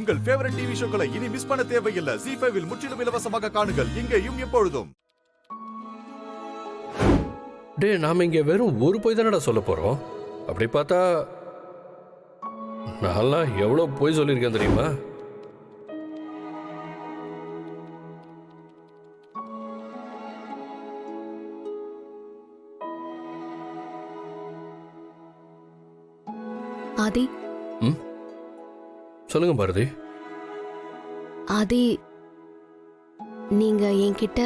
உங்கள் favourite TV ஷோக்களை இனி miss பண்ண தேவையில்லை. ZEE5 இல் முற்றிலும் இலவசமாக காணுங்கள், இங்கேயும் எப்பொழுதும். டே, நாம இங்க வெறும் ஒரு பொய் தானடா சொல்ல போறோம். அப்படி பார்த்தா நான்லாம் எவ்வளவு பொய் சொல்லியிருக்கேன் தெரியுமா? ஆதி. சொல்லுங்க பாரதி. ஆதி, நீங்க என்கிட்ட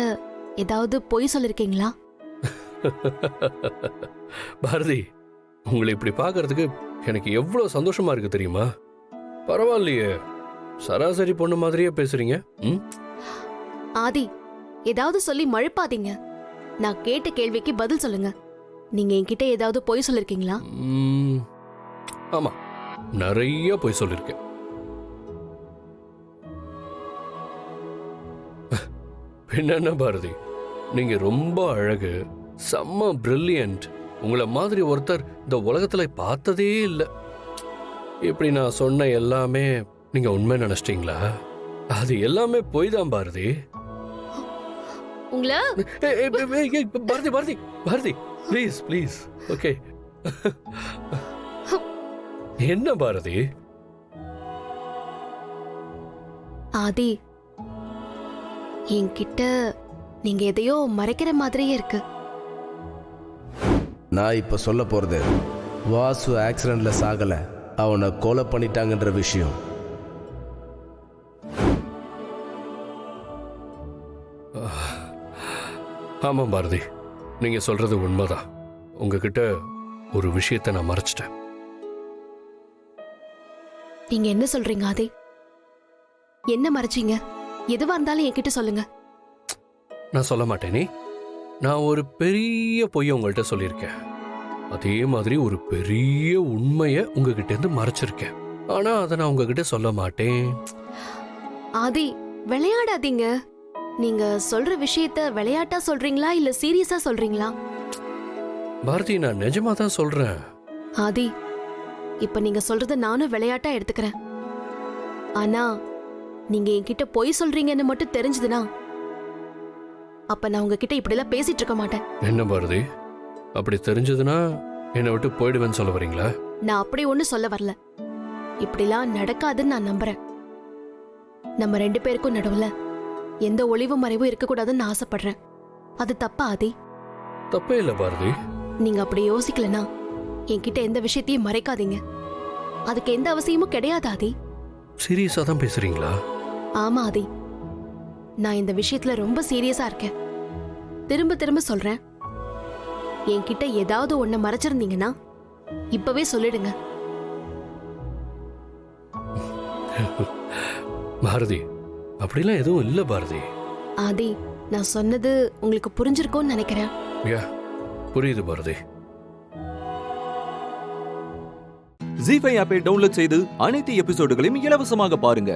ஏதாவது பொய் சொல்லிருக்கீங்களா? பாரதி, உங்களை இப்படி பார்க்கறதுக்கு எனக்கு எவ்வளவு சந்தோஷமா இருக்கு தெரியுமா? பரவாயில்லையே, சராசரி பொண்ணு மாதிரியே பேசுறீங்க. ஆதி, ஏதாவது சொல்லி மழுப்பாதீங்க. நான் கேட்ட கேள்விக்கு பதில் சொல்லுங்க. நீங்க என்கிட்ட ஏதாவது பொய் சொல்லிருக்கீங்களா? ஆமா, நிறைய பொய் சொல்லிருக்கேன். என்ன பாரதி, நீங்க ரொம்ப அழகு, செம்ம பிரில்லியன்ட். உங்களை மாதிரி ஒருத்தர் இந்த உலகத்துல பார்த்ததே இல்லை. இப்படி நான் சொன்ன எல்லாமே நீங்க உண்மை நினைச்சிட்டீங்களா? அது எல்லாமே பொய் தான் பாரதி. உங்களை Bharathi Bharathi Bharathi, please please. Okay. என்ன பாரதி? ஆதி, என்கிட்ட நீங்க எதையோ மறைக்கிற மாதிரியே இருக்கு. நான் இப்ப சொல்ல போறது வாசு ஆக்சிடென்ட்ல சாகல, அவனை கொலை பண்ணிட்டாங்கன்ற விஷயம். ஆமா பாரதி, நீங்க சொல்றது உண்மைதான். உங்ககிட்ட ஒரு விஷயத்தை நான் மறைச்சிட்டேன். நீங்க என்ன சொல்றீங்க ஆதி? என்ன மறைச்சீங்க? எதுவா இருந்தாலும் என்கிட்ட சொல்லுங்க. நான் சொல்ல மாட்டேனே. நான் ஒரு பெரிய பொய்யை உங்கள்கிட்ட சொல்லியிருக்கேன். அதே மாதிரி ஒரு பெரிய உண்மையை உங்ககிட்ட இருந்து மறைச்சிருக்கேன். ஆனா அதை நான் உங்ககிட்ட சொல்ல மாட்டேன். ஆதி, விளையாடாதீங்க. நீங்க சொல்ற விஷயத்த விளையாட்டா சொல்றீங்களா இல்ல சீரியஸா சொல்றீங்களா? பாரதி, நான் நிஜமா தான் சொல்றேன். ஆதி, இப்ப நீங்க சொல்றத நானும் விளையாட்டா எடுத்துக்கிறேன். ஆனா நீங்க என்கிட்ட பொய் சொல்றீங்கன்னு மட்டும் தெரிஞ்சதுன்னா அப்ப நான் உங்ககிட்ட இப்படி எல்லாம் பேசிட்டு இருக்க மாட்டேன். என்ன பாரதி, அப்படி தெரிஞ்சதுன்னா என்னை விட்டு போயிடுவேன்னு சொல்ல வரீங்களா? நான் அப்படி ஒண்ணு சொல்ல வரல. இப்படிலாம் நடக்காதுன்னு நான் நம்புறேன். நம்ம 2 பேருக்கும் நடுவுல எந்த ஒளிவு மறைவும் இருக்கக்கூடாதுன்னு நான் ஆசைப்படுறேன். அது தப்பா ஆதி? தப்பே இல்ல பாரதி. நீங்க அப்படி யோசிக்கலனா என்கிட்ட எந்த விஷயத்தையும் மறைக்காதீங்க. அதுக்கு எந்த அவசியமும் கிடையாது ஆதி. சீரியஸா தான் பேசுறீங்களா? ஆமா ஆதி, நான் இந்த விஷயத்துல ரொம்ப சீரியஸா இருக்கேன். திரும்ப திரும்ப சொல்றேன். என்கிட்ட ஏதாவது ஒண்ணு மறைச்சிருந்தீங்கன்னா இப்பவே சொல்லிடுங்க. பாரதி, அப்படிலாம் எதுவும் இல்ல பாரதி. ஆதி, நான் சொன்னது உங்களுக்கு புரிஞ்சிருக்கும்னு நினைக்கிறேன். புரியுது பாரதி. ZEE5 ஆப்பை டவுன்லோட் செய்து அனைத்து எபிசோடுகளையும் இலவசமாக பாருங்க.